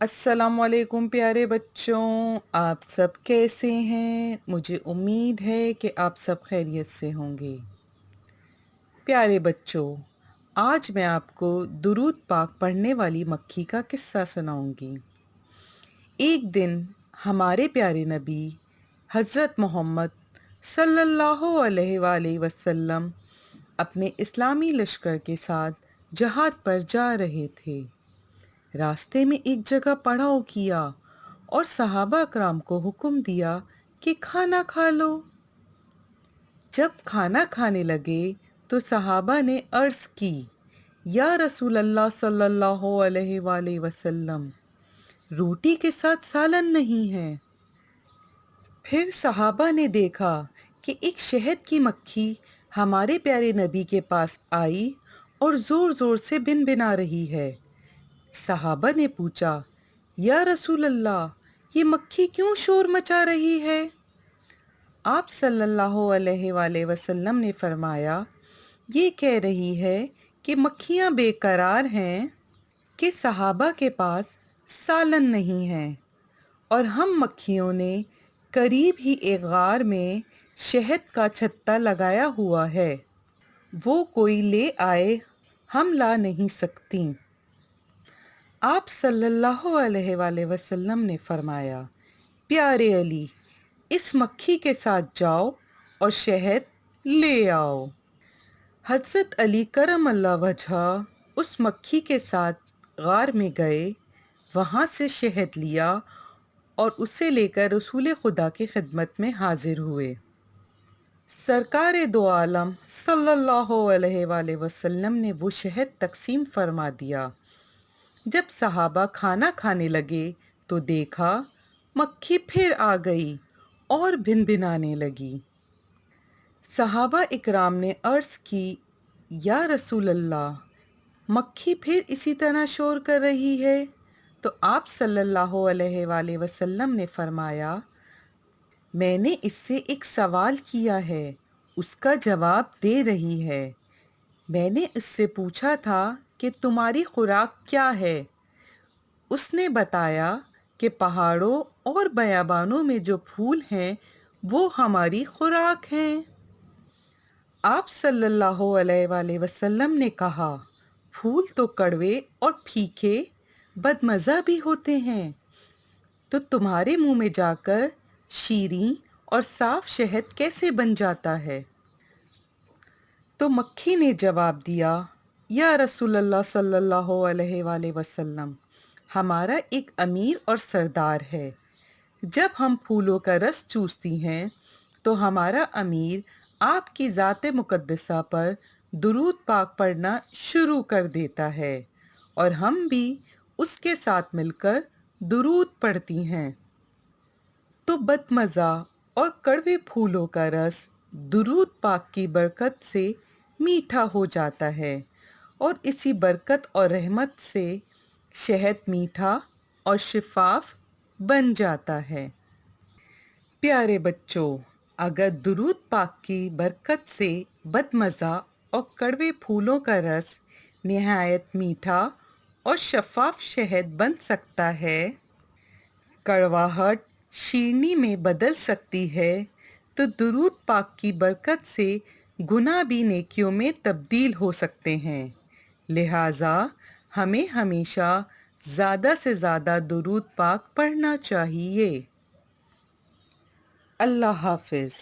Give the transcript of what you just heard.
अस्सलाम वालेकुम प्यारे बच्चों। आप सब कैसे हैं? मुझे उम्मीद है कि आप सब खैरियत से होंगे। प्यारे बच्चों, आज मैं आपको दुरूद पाक पढ़ने वाली मक्खी का किस्सा सुनाऊंगी। एक दिन हमारे प्यारे नबी हज़रत मोहम्मद सल्लल्लाहु अलैहि वसल्लम अपने इस्लामी लश्कर के साथ जहाद पर जा रहे थे। रास्ते में एक जगह पड़ाव किया और सहाबा कराम को हुक्म दिया कि खाना खा लो। जब खाना खाने लगे तो सहाबा ने अर्ज़ की, या रसूल अल्लाह सल्लल्लाहु अलैहि वसल्लम, रोटी के साथ सालन नहीं है। फिर सहाबा ने देखा कि एक शहद की मक्खी हमारे प्यारे नबी के पास आई और ज़ोर ज़ोर से भिनभिना रही है। सहाबा ने पूछा, या रसूल अल्लाह, ये मक्खी क्यों शोर मचा रही है? आप सल्लल्लाहु अलैहि वसल्लम ने फरमाया, ये कह रही है कि मक्खियाँ बेकरार हैं कि सहाबा के पास सालन नहीं है और हम मक्खियों ने करीब ही एक गार में शहद का छत्ता लगाया हुआ है, वो कोई ले आए, हम ला नहीं सकती। आप सल्लल्लाहु अलैहि वसल्लम ने फरमाया, प्यारे अली, इस मक्खी के साथ जाओ और शहद ले आओ। हज़रत अली करम अल्लाह वजह उस मक्खी के साथ गार में गए, वहाँ से शहद लिया और उसे लेकर रसूल खुदा की खिदमत में हाजिर हुए। सरकार दो आलम सल्लल्लाहु अलैहि वसल्लम ने वो शहद तकसीम फरमा दिया। जब सहाबा खाना खाने लगे तो देखा मक्खी फिर आ गई और भिनभिनाने लगी। सहाबा इकराम ने अर्ज़ की, या रसूल अल्लाह, मक्खी फिर इसी तरह शोर कर रही है। तो आप सल्लल्लाहु अलैहि वसल्लम ने फरमाया, मैंने इससे एक सवाल किया है, उसका जवाब दे रही है। मैंने उससे पूछा था कि तुम्हारी खुराक क्या है? उसने बताया कि पहाड़ों और बयाबानों में जो फूल हैं वो हमारी खुराक हैं। आप सल्लल्लाहु अलैहि वसल्लम ने कहा, फूल तो कड़वे और फीके बदमज़ा भी होते हैं, तो तुम्हारे मुंह में जाकर शीरीं और साफ शहद कैसे बन जाता है? तो मक्खी ने जवाब दिया, या रसूल अल्लाह सल्लल्लाहु अलैहि वसल्लम, हमारा एक अमीर और सरदार है। जब हम फूलों का रस चूसती हैं तो हमारा अमीर आपकी ज़ात मुक़द्दसा पर दुरूद पाक पढ़ना शुरू कर देता है और हम भी उसके साथ मिलकर दुरूद पढ़ती हैं। तो बदमज़ा और कड़वे फूलों का रस दुरूद पाक की बरकत से मीठा हो जाता है और इसी बरकत और रहमत से शहद मीठा और शिफाफ बन जाता है। प्यारे बच्चों, अगर दुरूद पाक की बरकत से बदमज़ा और कड़वे फूलों का रस निहायत मीठा और शफाफ शहद बन सकता है, कड़वाहट शीरनी में बदल सकती है, तो दुरूद पाक की बरकत से गुनाह भी नेकियों में तब्दील हो सकते हैं। लिहाजा हमें हमेशा ज़्यादा से ज़्यादा दुरूद पाक पढ़ना चाहिए। अल्लाह हाफ़िज़।